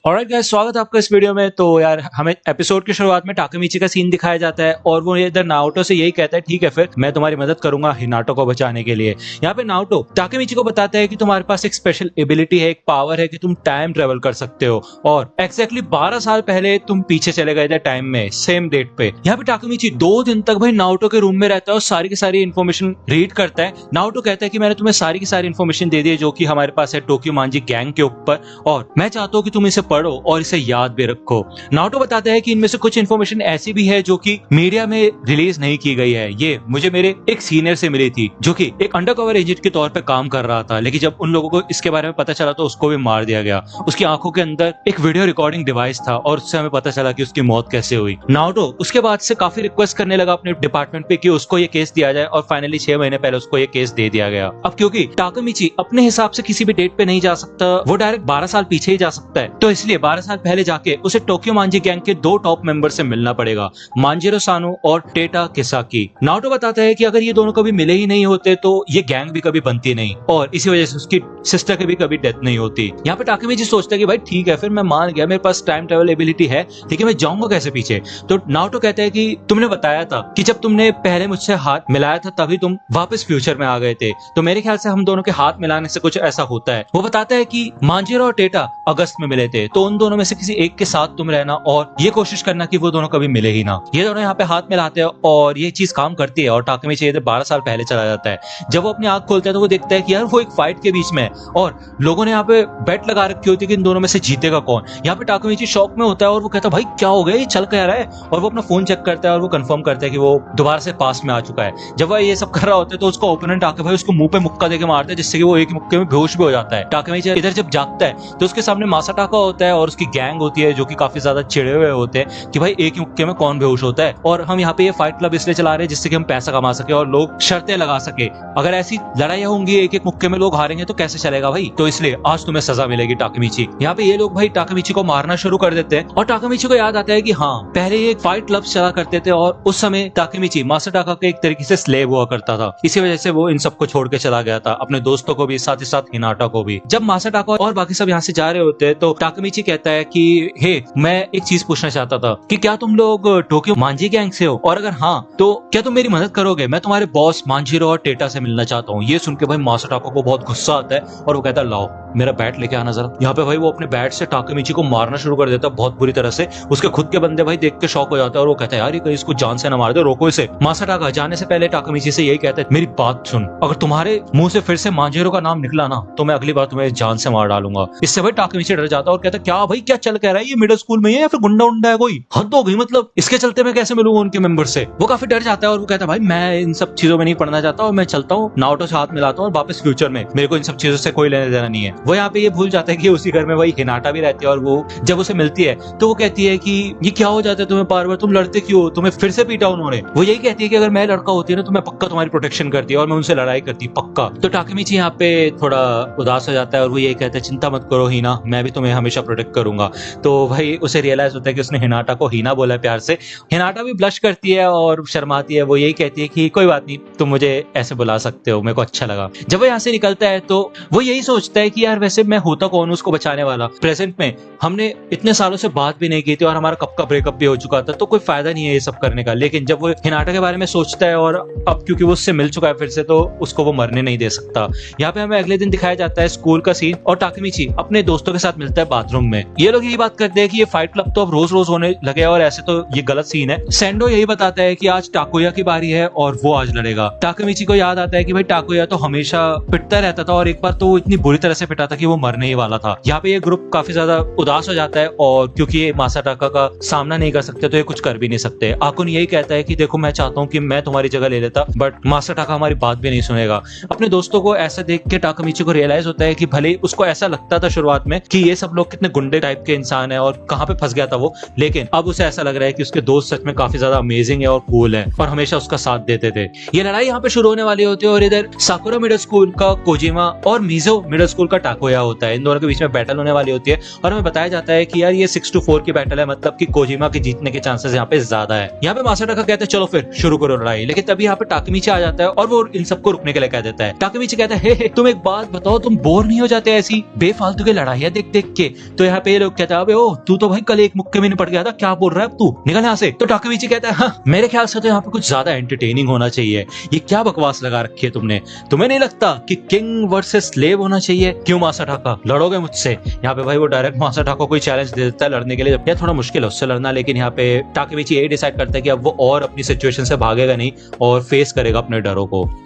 Alright guys, स्वागत है आपका इस वीडियो में। तो यार हमें एपिसोड की शुरुआत में टाकेमिची का सीन दिखाया जाता है और वो इधर नाओटो से यही कहता है, ठीक है फिर मैं तुम्हारी मदद करूंगा हिनाटो को बचाने के लिए। यहाँ पे नाओटो टाकेमिची को बताता है कि तुम्हारे पास एक स्पेशल एबिलिटी है, एक पावर है कि तुम टाइम ट्रेवल कर सकते हो और एग्जैक्टली 12 साल पहले तुम पीछे चले गए थे टाइम में, सेम डेट पे। यहाँ पे टाकेमिची 2 दिन तक भाई नाओटो के रूम में रहता है और सारी की सारी इन्फॉर्मेशन रीड करता है। नाओटो कहता है कि मैंने तुम्हें सारी की सारी इन्फॉर्मेशन दे दी है जो कि हमारे पास है टोक्यो मांजी गैंग के ऊपर, और मैं चाहता हूँ कि तुम इसे पढ़ो और इसे याद भी रखो। नाओटो बताता है कि इनमें से कुछ इन्फॉर्मेशन ऐसी भी है जो कि मीडिया में रिलीज नहीं की गई है। ये मुझे मेरे एक सीनियर से मिली थी जो कि एक अंडरकवर एजेंट के तौर पे काम कर रहा था, लेकिन जब उन लोगों को इसके बारे में पता चला तो उसको भी मार दिया गया। उसकी आंखों के अंदर एक वीडियो रिकॉर्डिंग डिवाइस था और उससे हमें पता चला कि उसकी मौत कैसे हुई। नाओटो उसके बाद से काफी रिक्वेस्ट करने लगा अपने डिपार्टमेंट पे कि उसको ये केस दिया जाए और फाइनली 6 महीने पहले उसको ये केस दे दिया गया। अब क्योंकि टाकेमिची अपने हिसाब से किसी भी डेट पे नहीं जा सकता, वो डायरेक्ट 12 साल पीछे ही जा सकता है, तो इसलिए 12 साल पहले जाके उसे टोक्यो मांजी गैंग के 2 टॉप मेंबर से मिलना पड़ेगा, मांजिरो सानो और टेटा किसाकी। नाओटो बताता है कि अगर ये दोनों कभी मिले ही नहीं होते तो ये गैंग भी कभी बनती नहीं और इसी वजह से उसकी सिस्टर की भी कभी डेथ नहीं होती। यहाँ पे टाकेमिची सोचता है कि भाई ठीक है फिर मैं मान गया, मेरे पास टाइम ट्रेवल एबिलिटी है, लेकिन मैं जाऊंगा कैसे पीछे। तो नाओटो कहता है कि तुमने बताया था कि जब तुमने पहले मुझसे हाथ मिलाया था तभी तुम वापस फ्यूचर में आ गए थे, तो मेरे ख्याल से हम दोनों के हाथ मिलाने से कुछ ऐसा होता है। वो बताता है कि मांजिरो और टेटा अगस्त में मिले थे, तो उन दोनों में से किसी एक के साथ तुम रहना और ये कोशिश करना कि वो दोनों कभी मिले ही ना। ये दोनों यहाँ पे हाथ मिलाते हैं और ये चीज काम करती है और टाकेमिची 12 साल पहले चला जाता है। जब वो अपनी आंख खोलता है तो वो देखता है कि यार वो एक फाइट के बीच में है और लोगों ने यहाँ पे बेट लगा रखी होती है कि इन दोनों में से जीतेगा कौन। यहाँ पे टाकेमिची शॉक में होता है और वो कहता है भाई क्या हो गया, ये चल क्या रहा है, और वो अपना फोन चेक करता है और वो कंफर्म करता है कि वो दोबारा से पास में आ चुका है। जब वो ये सब कर रहा होता है तो उसका ओपोनेंट आके भाई उसको मुंह पे मुक्का देके मारता है, जिससे कि वो एक मुक्के में बेहोश भी हो जाता है। टाकेमिची इधर जब जागता है तो उसके सामने मासाटाका होता है और उसकी गैंग होती है जो कि काफी ज्यादा चिड़े हुए होते हैं कि भाई एक ही मुक्के में कौन बेहोश होता है, और हम यहाँ पे ये फाइट क्लब इसलिए चला रहे हैं जिससे कि हम पैसा कमा सके और लोग शर्तें लगा सके। अगर ऐसी लड़ाइयाँ होंगी एक एक मुक्के में लोग हारेंगे तो कैसे चलेगा भाई, तो इसलिए आज तुम्हें सजा मिलेगी टाकेमिची। यहाँ पे ये लोग भाई टाकेमिची को मारना शुरू कर देते हैं और टाकेमिची को याद आता है कि हाँ पहले ये फाइट क्लब चला करते थे और उस समय टाकेमिची मासाटाका के एक तरीके से स्लेव हुआ करता था, इसी वजह से वो इन सबको छोड़ के चला गया था, अपने दोस्तों को भी साथ ही साथ हिनाटा को भी। जब मासाटाका और बाकी सब यहाँ से जा रहे होते हैं तो टाकेमिची कहता है कि हे मैं एक चीज पूछना चाहता था कि क्या तुम लोग टोक्यो मांजी गैंग से हो, और अगर हाँ तो क्या तुम मेरी मदद करोगे, मैं तुम्हारे बॉस मांजिरो और टेटा से मिलना चाहता हूँ। ये सुन के भाई मासाटाका को बहुत गुस्सा आता है और वो कहता है लाओ मेरा बैट लेके आना जरा। यहाँ पे भाई वो अपने बैट से टाकेमिची को मारना शुरू कर देता है बहुत बुरी तरह से। उसके खुद के बंदे भाई देख के शॉक हो जाते हैं और वो कहता है यार ये कहीं इसको जान से ना मार दे, रोको इसे। मासाटाका जाने से पहले टाकेमिची से यही कहता है मेरी बात सुन, अगर तुम्हारे मुंह से फिर से मांजिरो का नाम निकला ना तो मैं अगली बार तुम्हें जान से मार डालूंगा। इससे भाई टाकेमिची डर जाता है और कहता है क्या भाई क्या चल कह रहा है, ये मिडिल स्कूल में है या फिर गुंडा उंडा है कोई, हद हो गई, मतलब इसके चलते मैं कैसे मिलूंगा उनके मेंबर से। वो काफी डर जाता है और वो कहता है भाई मैं इन सब चीजों में नहीं पढ़ना चाहता और मैं चलता हूँ, नाओटो से हाथ मिलाता हूँ और वापस फ्यूचर में, मेरे को इन सब चीजों से कोई लेना देना नहीं है। वो यहाँ पे ये भूल जाता है कि उसी घर में वही हिनाटा भी रहती है और वो जब उसे मिलती है तो वो कहती है कि ये क्या हो जाता है तुम्हें बार बार, तुम लड़ते क्यों हो, तुम्हें फिर से पीटा उन्होंने। वो यही कहती है कि अगर मैं लड़का होती है ना तो मैं पक्का तुम्हारी प्रोटेक्शन करती और मैं उनसे लड़ाई करती पक्का। तो टाकेमिची यहाँ पे थोड़ा उदास हो जाता है और वो यही कहता है चिंता मत करो हीना, मैं भी तुम्हें हमेशा प्रोटेक्ट करूंगा। तो भाई उसे रियलाइज होता है कि उसने हिनाटा को हीना बोला है प्यार से। हिनाटा भी ब्लश करती है और शर्माती है, वो यही कहती है कि कोई बात नहीं तुम मुझे ऐसे बुला सकते हो, मेरे को अच्छा लगा। जब वो यहाँ से निकलता है तो वो यही सोचता है कि यार वैसे मैं होता कौन उसको बचाने वाला, प्रेजेंट में हमने इतने सालों से बात भी नहीं की थी और हमारा कब का ब्रेकअप भी हो चुका था, तो कोई फायदा नहीं है ये सब करने का। लेकिन जब वो हिनाटा के बारे में सोचता है और अब क्योंकि वो उससे मिल चुका है फिर से तो उसको वो मरने नहीं दे सकता। यहाँ पे हमें अगले दिन दिखाया जाता है स्कूल का सीन और टाकेमिची अपने दोस्तों के साथ मिलता है बाथरूम में। ये लोग यही बात करते हैं कि ये फाइट क्लब तो अब रोज रोज होने लगे और ऐसे तो ये गलत सीन है। सेंडो यही बताता है कि आज टाकुया की बारी है और वो आज लड़ेगा। टाकेमिची को याद आता है कि भाई टाकुया तो हमेशा पिटता रहता था और एक बार तो इतनी बुरी तरह से पिटा था कि वो मरने ही वाला था। यहाँ पे ये ग्रुप काफी ज्यादा उदास हो जाता है और क्योंकि ये मासाटाका का सामना नहीं कर सकते तो ये कुछ कर भी नहीं सकते। आकुन यही कहता है कि देखो मैं चाहता हूँ कि मैं तुम्हारी जगह ले लेता बट मासाटाका हमारी बात भी नहीं सुनेगा। अपने दोस्तों को ऐसा देख के टाकेमिची को रियलाइज होता है कि भले उसको ऐसा लगता था शुरुआत में कि ये सब लोग कितने गुंडे टाइप के इंसान है और कहाँ पे फंस गया था वो, लेकिन अब उसे ऐसा लग रहा है कि उसके दोस्त सच में काफी ज्यादा अमेजिंग है और कूल है और हमेशा उसका साथ देते थे। ये लड़ाई यहाँ पे शुरू होने वाली होती है और इधर साकुरा मिडिल स्कूल का कोजिमा और मिजो मिडिल स्कूल का टाकुया होता है, इन दोनों के बीच में बैटल होने वाली होती है और हमें बताया जाता है कि यार ये 6-4 की बैटल है, मतलब कि कोजिमा के जीतने के चांसेस यहाँ पे ज्यादा है। यहाँ पे मासाटाका कहते हैं चलो फिर शुरू करो लड़ाई, लेकिन तभी यहाँ पे टाकेमिची आ जाता है और वो इन सबको रुकने के लिए कह देता है। टाकेमिची कहता है हे तुम एक बात बताओ, तुम बोर नहीं हो जाते ऐसी बेफालतू की लड़ाइयां देख देख के, तो यहाँ पे ये लोग कहते हैं अबे ओ तू तो भाई कल एक मुक्के में निपट गया था, क्या बोल रहा है अब तू, निकल यहाँ से। तो टाकेमिची कहता है हाँ, मेरे ख्याल से तो यहाँ पे कुछ ज्यादा एंटरटेनिंग होना चाहिए, ये क्या बकवास लगा रखी है तुमने, तुम्हें नहीं लगता कि किंग वर्सेस स्लेव होना चाहिए, क्यों मासाटाका लड़ोगे मुझसे। यहाँ पे भाई वो डायरेक्ट मासाटाका को कोई चैलेंज दे देता है लड़ने के लिए, जब थोड़ा मुश्किल है उससे लड़ना, लेकिन यहाँ पे टाकेमिची यही डिसाइड करता है कि अब वो और अपनी सिचुएशन से भागेगा नहीं और फेस करेगा अपने डरों को। तो